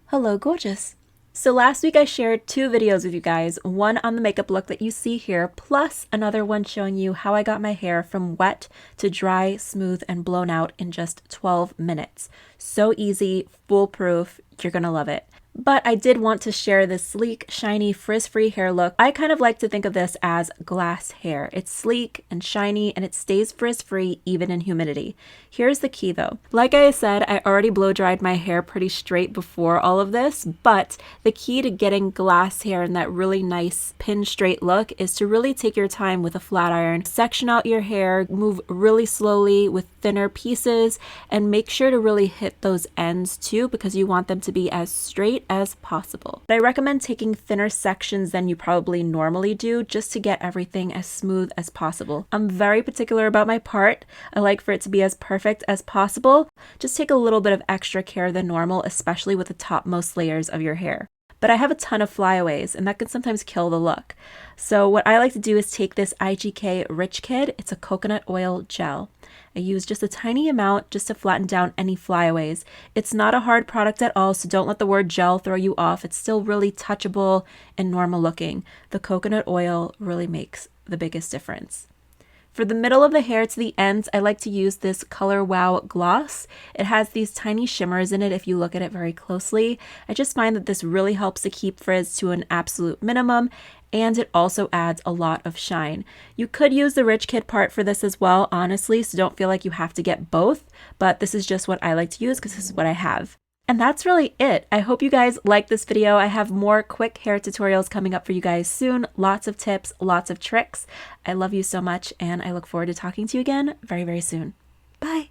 Hello, gorgeous. So last week I shared 2 videos with you guys, one on the makeup look that you see here, plus another one showing you how I got my hair from wet to dry, smooth, and blown out in just 12 minutes. So easy, foolproof, you're gonna love it. But I did want to share this sleek, shiny, frizz-free hair look. I kind of like to think of this as glass hair. It's sleek and shiny and it stays frizz-free even in humidity. Here's the key though. Like I said, I already blow dried my hair pretty straight before all of this, but the key to getting glass hair and that really nice pin straight look is to really take your time with a flat iron. Section out your hair, move really slowly with thinner pieces, and make sure to really hit those ends too because you want them to be as straight as possible. But I recommend taking thinner sections than you probably normally do just to get everything as smooth as possible. I'm very particular about my part. I like for it to be as perfect as possible. Just take a little bit of extra care than normal, especially with the topmost layers of your hair. But I have a ton of flyaways and that can sometimes kill the look. So what I like to do is take this IGK Rich Kid. It's a coconut oil gel. I use just a tiny amount just to flatten down any flyaways. It's not a hard product at all, so don't let the word gel throw you off. It's still really touchable and normal looking. The coconut oil really makes the biggest difference. For the middle of the hair to the ends, I like to use this Color Wow gloss. It has these tiny shimmers in it if you look at it very closely. I just find that this really helps to keep frizz to an absolute minimum, and it also adds a lot of shine. You could use the Rich Kid part for this as well, honestly, so don't feel like you have to get both, but this is just what I like to use because this is what I have. And that's really it. I hope you guys like this video. I have more quick hair tutorials coming up for you guys soon. Lots of tips, lots of tricks. I love you so much, and I look forward to talking to you again very, very soon. Bye.